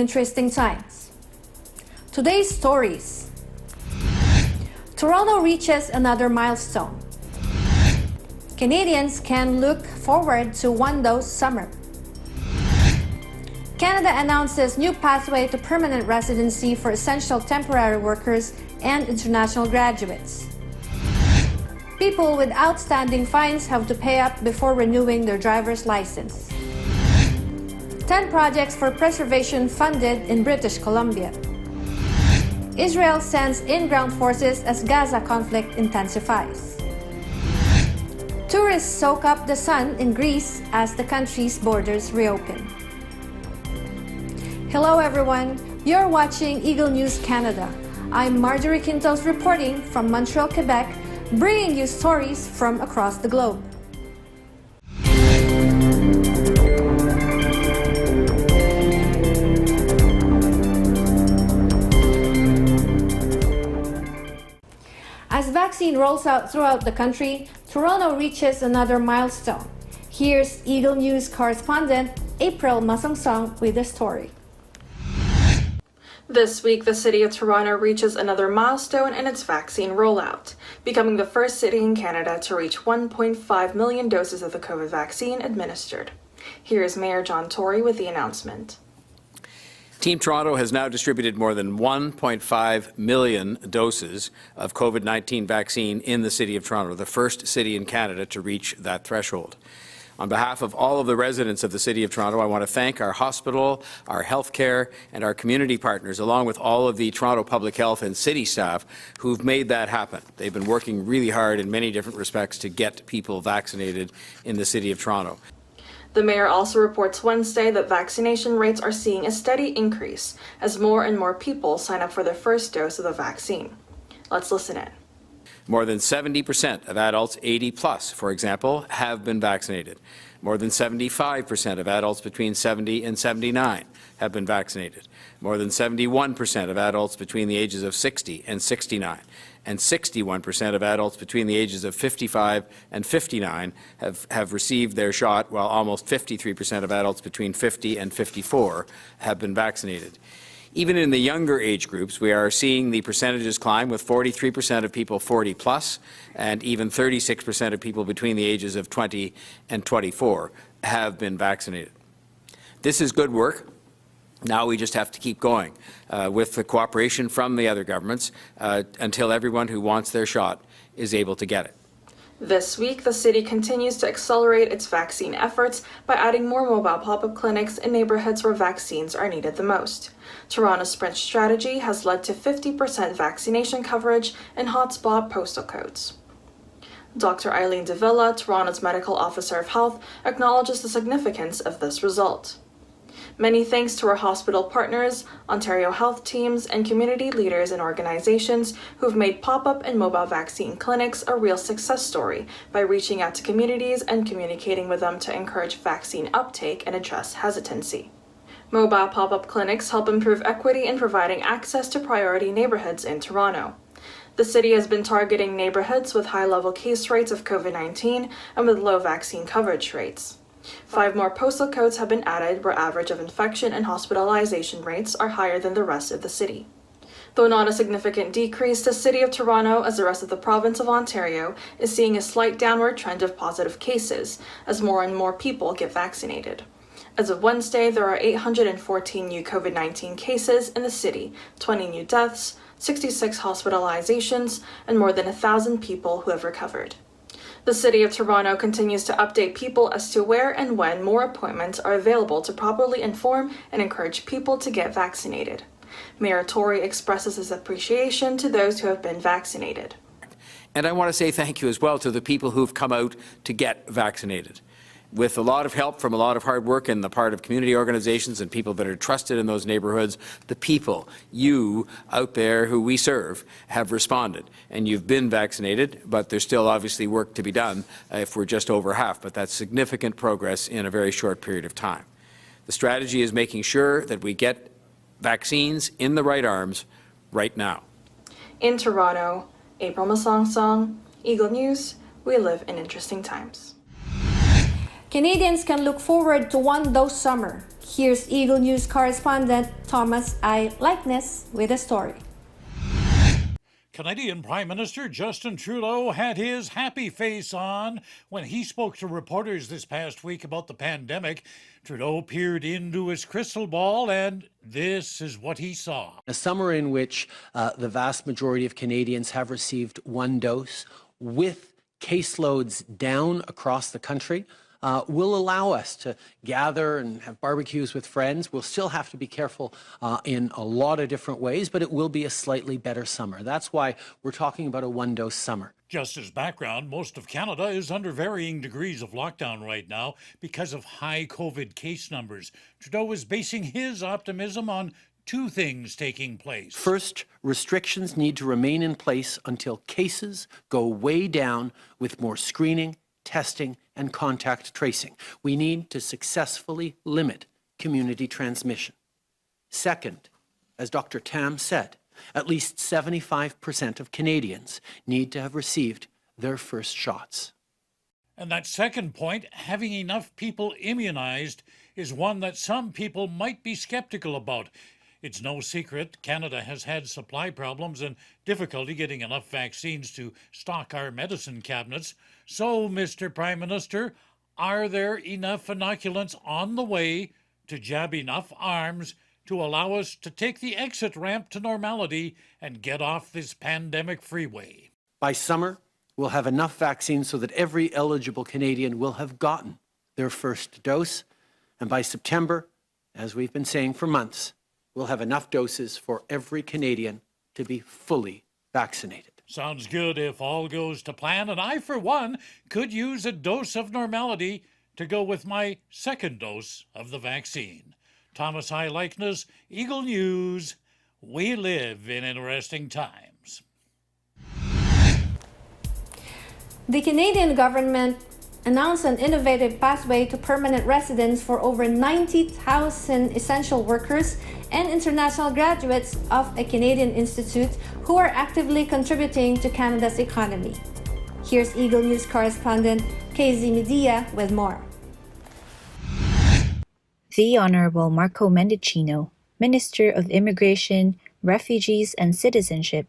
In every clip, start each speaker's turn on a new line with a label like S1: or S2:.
S1: interesting times. Today's stories. Toronto reaches another milestone. Canadians can look forward to one-dose summer. Canada announces new pathway to permanent residency for essential temporary workers and international graduates. People with outstanding fines have to pay up before renewing their driver's license. 10 projects for preservation funded in British Columbia. Israel sends in-ground forces as Gaza conflict intensifies. Tourists soak up the sun in Greece as the country's borders reopen. Hello everyone, you're watching Eagle News Canada. I'm Marjorie Quintos reporting from Montreal, Quebec, bringing you stories from across the globe. As vaccine rolls out throughout the country, Toronto reaches another milestone. Here's Eagle News correspondent April Masangsong with the story.
S2: This week, the city of Toronto reaches another milestone in its vaccine rollout, becoming the first city in Canada to reach 1.5 million doses of the COVID vaccine administered. Here is Mayor John Tory with the announcement.
S3: Team Toronto has now distributed more than 1.5 million doses of COVID-19 vaccine in the City of Toronto, the first city in Canada to reach that threshold. On behalf of all of the residents of the City of Toronto, I want to thank our hospital, our healthcare, and our community partners, along with all of the Toronto Public Health and city staff who've made that happen. They've been working really hard in many different respects to get people vaccinated in the City of Toronto.
S2: The mayor also reports Wednesday that vaccination rates are seeing a steady increase as more and more people sign up for their first dose of the vaccine. Let's listen in.
S3: More than 70% of adults 80 plus, for example, have been vaccinated. More than 75% of adults between 70 and 79 have been vaccinated. More than 71% of adults between the ages of 60 and 69. And 61% of adults between the ages of 55 and 59 have received their shot, while almost 53% of adults between 50 and 54 have been vaccinated. Even in the younger age groups, we are seeing the percentages climb, with 43% of people 40 plus and even 36% of people between the ages of 20 and 24 have been vaccinated. This is good work. Now we just have to keep going with the cooperation from the other governments until everyone who wants their shot is able to get it.
S2: This week, the city continues to accelerate its vaccine efforts by adding more mobile pop-up clinics in neighborhoods where vaccines are needed the most. Toronto's Sprint strategy has led to 50% vaccination coverage in hotspot postal codes. Dr. Eileen De Villa, Toronto's Medical Officer of Health, acknowledges the significance of this result. Many thanks to our hospital partners, Ontario health teams, and community leaders and organizations who've made pop-up and mobile vaccine clinics a real success story by reaching out to communities and communicating with them to encourage vaccine uptake and address hesitancy. Mobile pop-up clinics help improve equity in providing access to priority neighborhoods in Toronto. The city has been targeting neighborhoods with high-level case rates of COVID-19 and with low vaccine coverage rates. 5 more postal codes have been added where average of infection and hospitalization rates are higher than the rest of the city. Though not a significant decrease, the City of Toronto, as the rest of the province of Ontario, is seeing a slight downward trend of positive cases as more and more people get vaccinated. As of Wednesday, there are 814 new COVID-19 cases in the city, 20 new deaths, 66 hospitalizations, and more than 1,000 people who have recovered. The City of Toronto continues to update people as to where and when more appointments are available to properly inform and encourage people to get vaccinated. Mayor Tory expresses his appreciation to those who have been vaccinated.
S3: And I want to say thank you as well to the people who've come out to get vaccinated. With a lot of help from a lot of hard work on the part of community organizations and people that are trusted in those neighborhoods, the people, you out there who we serve, have responded. And you've been vaccinated, but there's still obviously work to be done if we're just over half, but that's significant progress in a very short period of time. The strategy is making sure that we get vaccines in the right arms right now.
S2: In Toronto, April Masangsong, Eagle News, we live in interesting times.
S1: Canadians can look forward to one-dose summer. Here's Eagle News correspondent Thomas I. Likeness with a story.
S4: Canadian Prime Minister Justin Trudeau had his happy face on when he spoke to reporters this past week about the pandemic. Trudeau peered into his crystal ball, and this is what he saw.
S5: A summer in which the vast majority of Canadians have received one dose, with caseloads down across the country, will allow us to gather and have barbecues with friends. We'll still have to be careful in a lot of different ways, but it will be a slightly better summer. That's why we're talking about a one-dose summer.
S4: Just as background, most of Canada is under varying degrees of lockdown right now because of high COVID case numbers. Trudeau is basing his optimism on two things taking place.
S5: First, restrictions need to remain in place until cases go way down with more screening, testing, and contact tracing. We need to successfully limit community transmission. Second, as Dr. Tam said, at least 75% of Canadians need to have received their first shots.
S4: And that second point, having enough people immunized, is one that some people might be skeptical about. It's no secret Canada has had supply problems and difficulty getting enough vaccines to stock our medicine cabinets. So, Mr. Prime Minister, are there enough inoculants on the way to jab enough arms to allow us to take the exit ramp to normality and get off this pandemic freeway?
S5: By summer, we'll have enough vaccines so that every eligible Canadian will have gotten their first dose. And by September, as we've been saying for months, we'll have enough doses for every Canadian to be fully vaccinated.
S4: Sounds good if all goes to plan, and I, for one, could use a dose of normality to go with my second dose of the vaccine. Thomas I. Likeness, Eagle News. We live in interesting times.
S1: The Canadian government announced an innovative pathway to permanent residence for over 90,000 essential workers and international graduates of a Canadian institute who are actively contributing to Canada's economy. Here's Eagle News correspondent KZ Medea with more.
S6: The Honorable Marco Mendicino, Minister of Immigration, Refugees and Citizenship,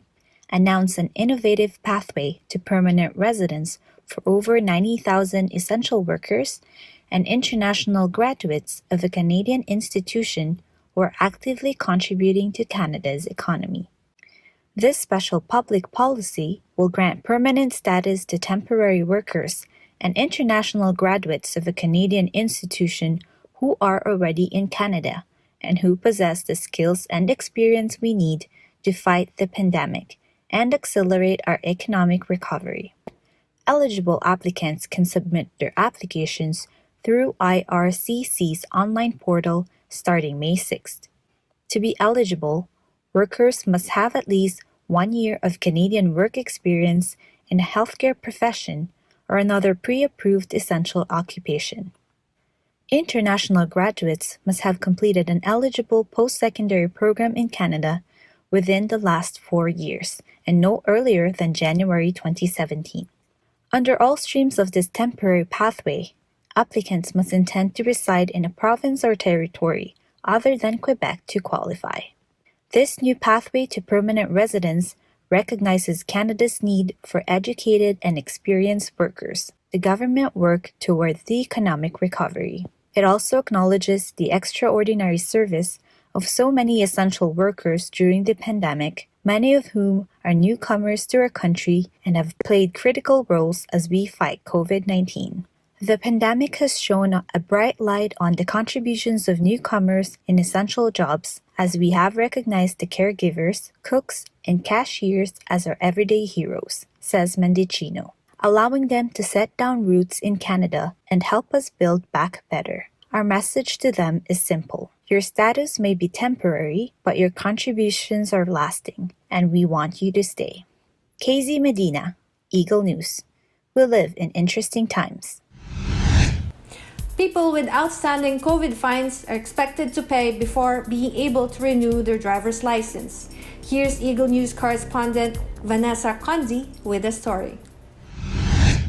S6: announced an innovative pathway to permanent residence for over 90,000 essential workers and international graduates of a Canadian institution who are actively contributing to Canada's economy. This special public policy will grant permanent status to temporary workers and international graduates of a Canadian institution who are already in Canada and who possess the skills and experience we need to fight the pandemic and accelerate our economic recovery. Eligible applicants can submit their applications through IRCC's online portal starting May 6th. To be eligible, workers must have at least 1 year of Canadian work experience in a healthcare profession or another pre-approved essential occupation. International graduates must have completed an eligible post-secondary program in Canada within the last 4 years and no earlier than January 2017. Under all streams of this temporary pathway, applicants must intend to reside in a province or territory other than Quebec to qualify. This new pathway to permanent residence recognizes Canada's need for educated and experienced workers. The government work toward the economic recovery. It also acknowledges the extraordinary service of so many essential workers during the pandemic, many of whom are newcomers to our country and have played critical roles as we fight COVID-19. The pandemic has shone a bright light on the contributions of newcomers in essential jobs, as we have recognized the caregivers, cooks, and cashiers as our everyday heroes, says Mendicino, allowing them to set down roots in Canada and help us build back better. Our message to them is simple. Your status may be temporary, but your contributions are lasting, and we want you to stay. KZ Medina, Eagle News. We live in interesting times.
S1: People with outstanding COVID fines are expected to pay before being able to renew their driver's license. Here's Eagle News correspondent Vanessa Condi with a story.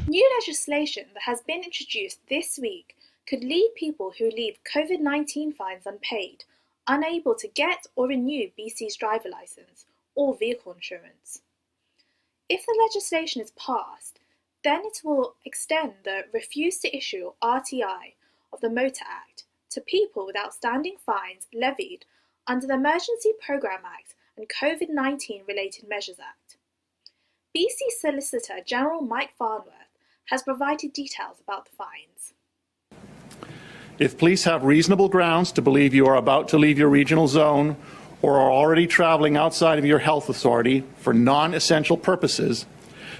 S7: New legislation that has been introduced this week could leave people who leave COVID-19 fines unpaid, unable to get or renew BC's driver licence or vehicle insurance. If the legislation is passed, then it will extend the refuse to issue RTI of the Motor Act to people with outstanding fines levied under the Emergency Programme Act and COVID-19 Related Measures Act. BC Solicitor General Mike Farnworth has provided details about the fines.
S8: If police have reasonable grounds to believe you are about to leave your regional zone or are already traveling outside of your health authority for non-essential purposes,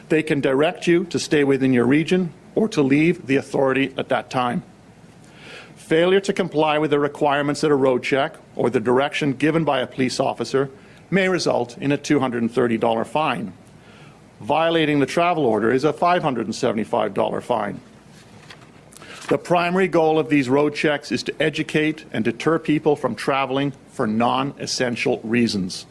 S8: they can direct you to stay within your region or to leave the authority at that time. Failure to comply with the requirements at a road check or the direction given by a police officer may result in a $230 fine. Violating the travel order is a $575 fine. The primary goal of these road checks is to educate and deter people from traveling for non-essential reasons.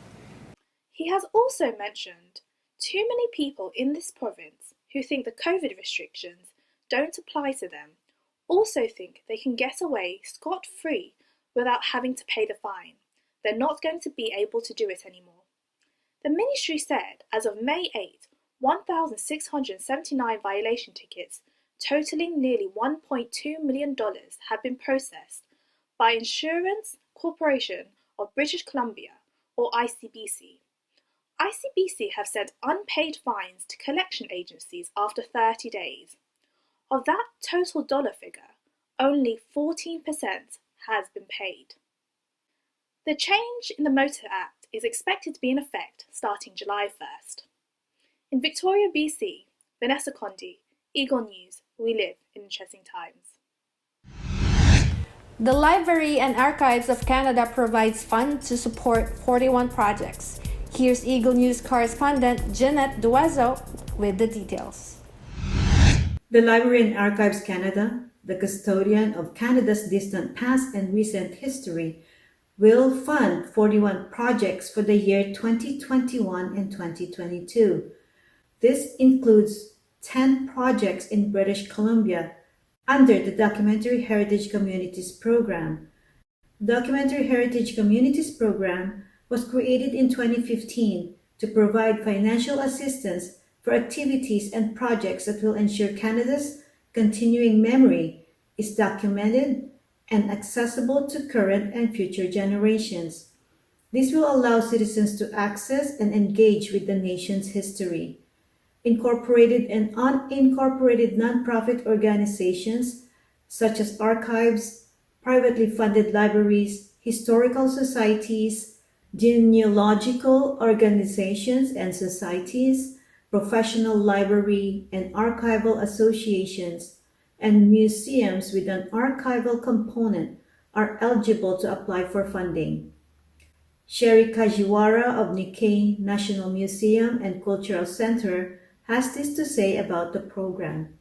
S7: He has also mentioned too many people in this province who think the COVID restrictions don't apply to them also think they can get away scot-free without having to pay the fine. They're not going to be able to do it anymore. The ministry said as of May 8, 1,679 violation tickets totaling nearly $1.2 million have been processed by Insurance Corporation of British Columbia, or ICBC. ICBC have sent unpaid fines to collection agencies after 30 days. Of that total dollar figure, only 14% has been paid. The change in the Motor Act is expected to be in effect starting July 1st. In Victoria, BC, Vanessa Condi, Eagle News, we live in interesting times.
S1: The Library and Archives of Canada provides funds to support 41 projects. Here's Eagle News correspondent Jeanette Duezo with the details.
S9: The Library and Archives Canada, the custodian of Canada's distant past and recent history, will fund 41 projects for the year 2021 and 2022. This includes 10 projects in British Columbia under the Documentary Heritage Communities Program. The Documentary Heritage Communities Program was created in 2015 to provide financial assistance for activities and projects that will ensure Canada's continuing memory is documented and accessible to current and future generations. This will allow citizens to access and engage with the nation's history. Incorporated and unincorporated nonprofit organizations such as archives, privately funded libraries, historical societies, genealogical organizations and societies, professional library and archival associations, and museums with an archival component are eligible to apply for funding. Sherry Kajiwara of Nikkei National Museum and Cultural Center has this to say about the program.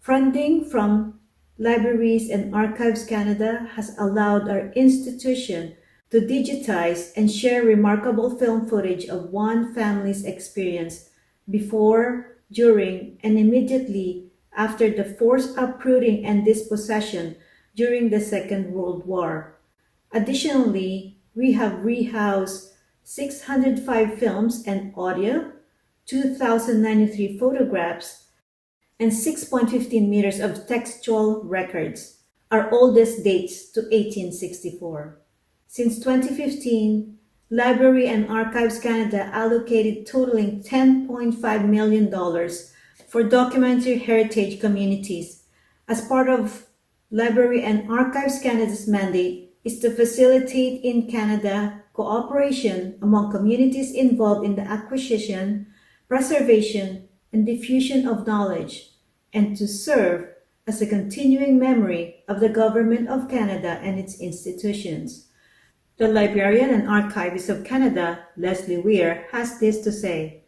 S9: Funding from Libraries and Archives Canada has allowed our institution to digitize and share remarkable film footage of one family's experience before, during, and immediately after the forced uprooting and dispossession during the Second World War. Additionally, we have rehoused 605 films and audio, 2,093 photographs, and 6.15 meters of textual records, our oldest dates to 1864. Since 2015, Library and Archives Canada allocated totaling $10.5 million for documentary heritage communities. As part of Library and Archives Canada's mandate is to facilitate in Canada cooperation among communities involved in the acquisition, preservation, and diffusion of knowledge, and to serve as a continuing memory of the Government of Canada and its institutions. The Librarian and Archivist of Canada, Leslie Weir, has this to say: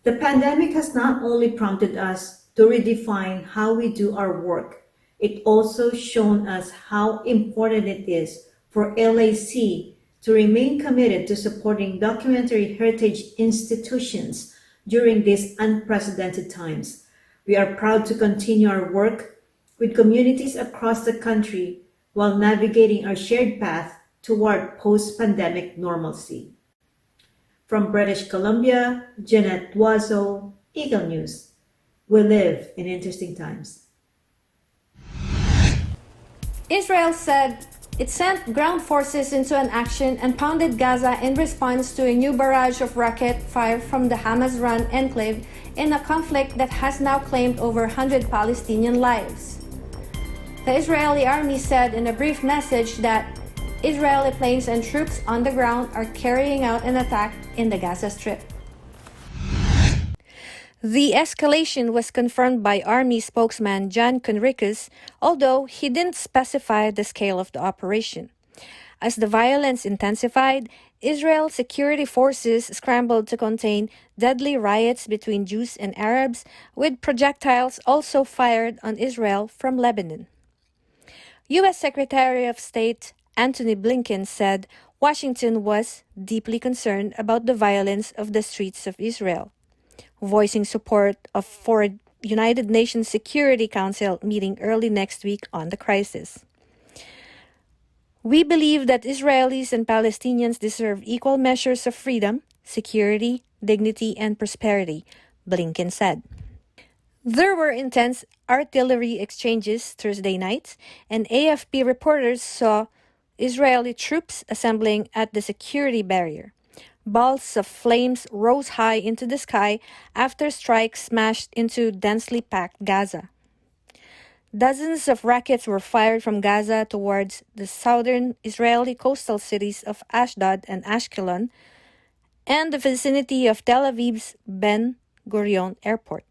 S9: "The pandemic has not only prompted us to redefine how we do our work, it also shown us how important it is for LAC to remain committed to supporting documentary heritage institutions during these unprecedented times. We are proud to continue our work with communities across the country while navigating our shared path toward post-pandemic normalcy. From British Columbia, Jeanette Duazo, Eagle News. We live in interesting times.
S1: Israel said it sent ground forces into an action and pounded Gaza in response to a new barrage of rocket fire from the Hamas-run enclave in a conflict that has now claimed over 100 Palestinian lives. The Israeli army said in a brief message that Israeli planes and troops on the ground are carrying out an attack in the Gaza Strip. The escalation was confirmed by Army spokesman John Conricus, although he didn't specify the scale of the operation. As the violence intensified, Israel's security forces scrambled to contain deadly riots between Jews and Arabs, with projectiles also fired on Israel from Lebanon. U.S. Secretary of State Antony Blinken said Washington was deeply concerned about the violence of the streets of Israel, voicing support for a United Nations Security Council meeting early next week on the crisis. We believe that Israelis and Palestinians deserve equal measures of freedom, security, dignity, and prosperity, Blinken said. There were intense artillery exchanges Thursday night, and AFP reporters saw Israeli troops assembling at the security barrier. Balls of flames rose high into the sky after strikes smashed into densely packed Gaza. Dozens of rockets were fired from Gaza towards the southern Israeli coastal cities of Ashdod and Ashkelon and the vicinity of Tel Aviv's Ben Gurion Airport.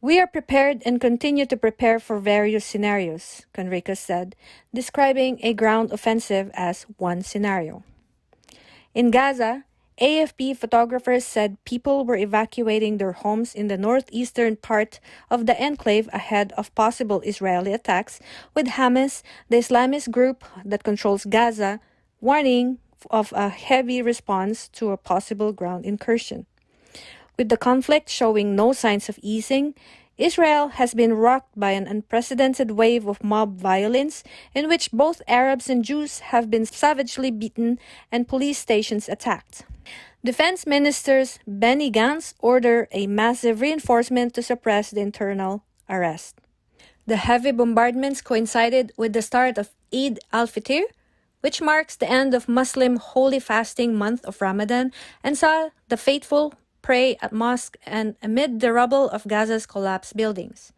S1: We are prepared and continue to prepare for various scenarios, Conricus said, describing a ground offensive as one scenario. In Gaza, AFP photographers said people were evacuating their homes in the northeastern part of the enclave ahead of possible Israeli attacks, with Hamas, the Islamist group that controls Gaza, warning of a heavy response to a possible ground incursion. With the conflict showing no signs of easing, Israel has been rocked by an unprecedented wave of mob violence in which both Arabs and Jews have been savagely beaten and police stations attacked. Defense Minister Benny Gantz ordered a massive reinforcement to suppress the internal unrest. The heavy bombardments coincided with the start of Eid al-Fitr, which marks the end of Muslim holy fasting month of Ramadan, and saw the faithful pray at mosque and amid the rubble of Gaza's collapsed buildings.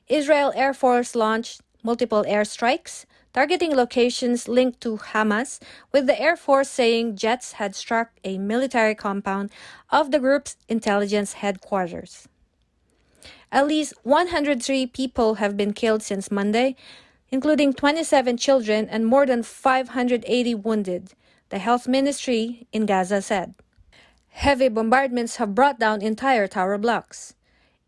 S1: Israel Air Force launched multiple airstrikes, targeting locations linked to Hamas, with the Air Force saying jets had struck a military compound of the group's intelligence headquarters. At least 103 people have been killed since Monday, including 27 children and more than 580 wounded, the health ministry in Gaza said. Heavy bombardments have brought down entire tower blocks.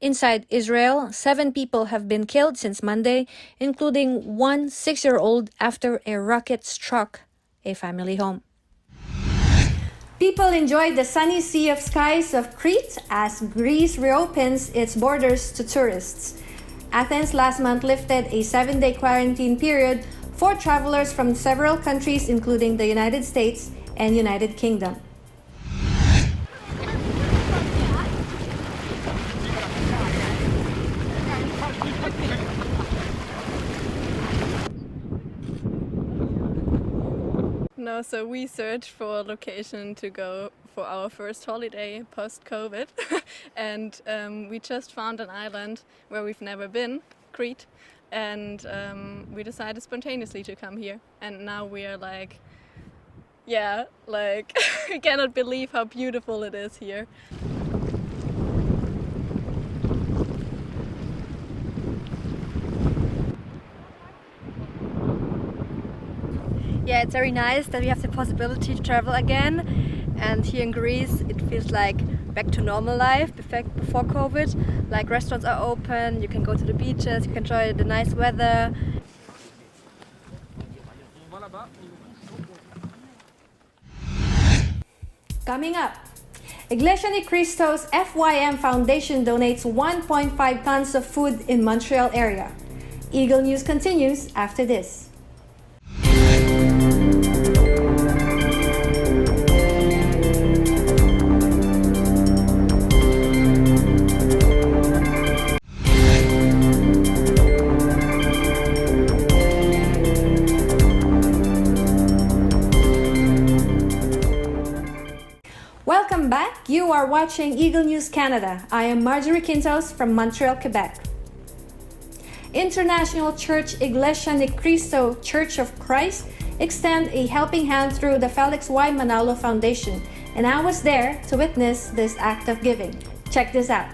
S1: Inside Israel, 7 people have been killed since Monday, including one 6-year-old after a rocket struck a family home. People enjoyed the sunny sea of skies of Crete as Greece reopens its borders to tourists. Athens last month lifted a 7-day quarantine period for travelers from several countries, including the United States and United Kingdom.
S10: No, so we searched for a location to go for our first holiday post-COVID and we just found an island where we've never been, Crete, and we decided spontaneously to come here, and now we are like, I cannot believe how beautiful it is here.
S11: Yeah, it's very nice that we have the possibility to travel again, and here in Greece it feels like back to normal life before COVID. Like restaurants are open, you can go to the beaches, you can enjoy the nice weather.
S1: Coming up, Iglesia Ni Cristo's FYM Foundation donates 1.5 tons of food in Montreal area. Eagle News continues after this. Welcome back. You are watching Eagle News Canada. I am Marjorie Quintos from Montreal, Quebec. International Church Iglesia ni Cristo Church of Christ extend a helping hand through the Felix Y. Manalo Foundation, and I was there to witness this act of giving. Check this out.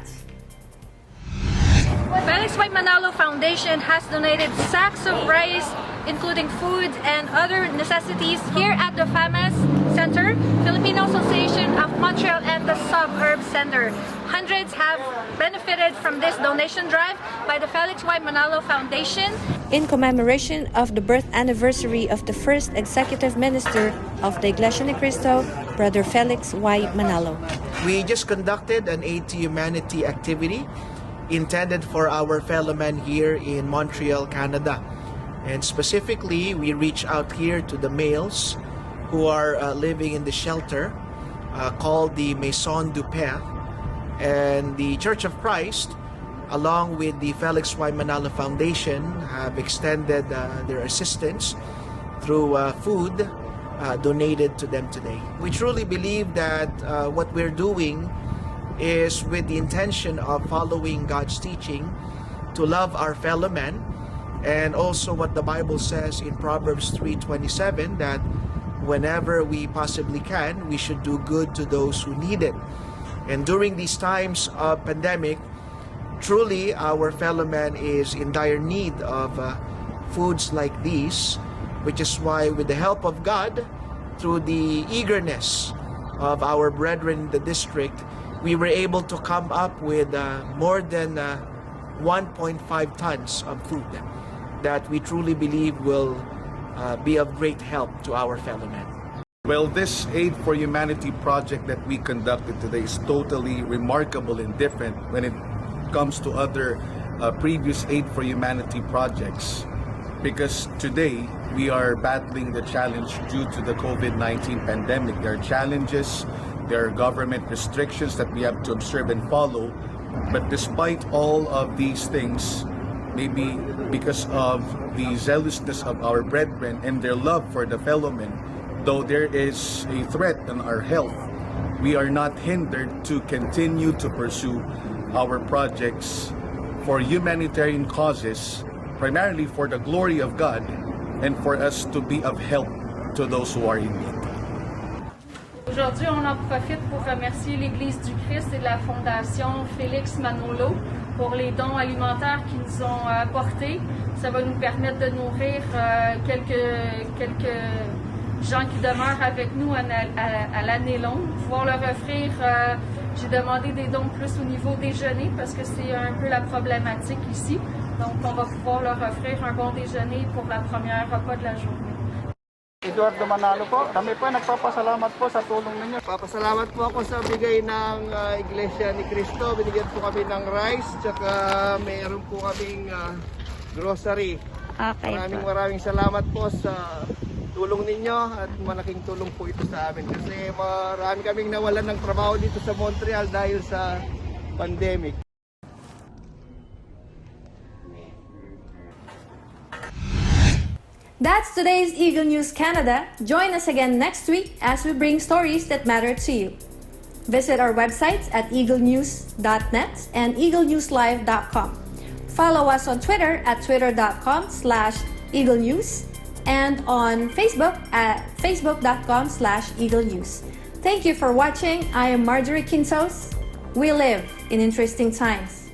S11: Felix Y. Manalo Foundation has donated sacks of rice, including food and other necessities here at the FAMAS Center, Filipino Association of Montreal, and the Suburb Center. Hundreds have benefited from this donation drive by the Felix Y. Manalo Foundation
S1: in commemoration of the birth anniversary of the first executive minister of the Iglesia ni Cristo, Brother Felix Y. Manalo.
S12: We just conducted an Aid to Humanity activity intended for our fellow men here in Montreal, Canada. And specifically, we reach out here to the males who are living in the shelter called the Maison du Père. And the Church of Christ, along with the Felix Y. Manalo Foundation, have extended their assistance through food donated to them today. We truly believe that what we're doing is with the intention of following God's teaching to love our fellow men, and also what the Bible says in Proverbs 3:27, that whenever we possibly can, we should do good to those who need it. And during these times of pandemic, truly our fellow man is in dire need of foods like these, which is why with the help of God, through the eagerness of our brethren in the district, we were able to come up with more than 1.5 tons of food that we truly believe will be of great help to our fellow men.
S13: Well, this Aid for Humanity project that we conducted today is totally remarkable and different when it comes to other previous Aid for Humanity projects, because today we are battling the challenge due to the COVID-19 pandemic. There are challenges, there are government restrictions that we have to observe and follow, but despite all of these things, maybe because of the zealousness of our brethren and their love for the fellow men, though there is a threat on our health, we are not hindered to continue to pursue our projects for humanitarian causes, primarily for the glory of God and for us to be of help to those who are in need.
S14: Aujourd'hui, on en profite pour remercier l'Église du Christ et la Fondation Félix Manolo pour les dons alimentaires qu'ils nous ont apportés. Ça va nous permettre de nourrir quelques gens qui demeurent avec nous à l'année longue. Pouvoir leur offrir, j'ai demandé des dons plus au niveau déjeuner parce que c'est un peu la problématique ici. Donc on va pouvoir leur offrir un bon déjeuner pour la première repas de la journée.
S15: Eduardo Manalo po. Kami po nagpapasalamat po sa tulong ninyo. Papasalamat po ako sa bigay ng Iglesia ni Cristo. Binigyan po kami ng rice, tsaka mayroon po kaming grocery.
S16: Okay,
S15: maraming salamat po sa tulong ninyo at malaking tulong po ito sa amin. Kasi marami kaming nawalan ng trabaho dito sa Montreal dahil sa pandemic.
S1: That's today's Eagle News Canada. Join us again next week as we bring stories that matter to you. Visit our websites at eaglenews.net and eaglenewslive.com. Follow us on Twitter at twitter.com/eaglenews and on Facebook at facebook.com/eaglenews. Thank you for watching. I am Marjorie Quintos. We live in interesting times.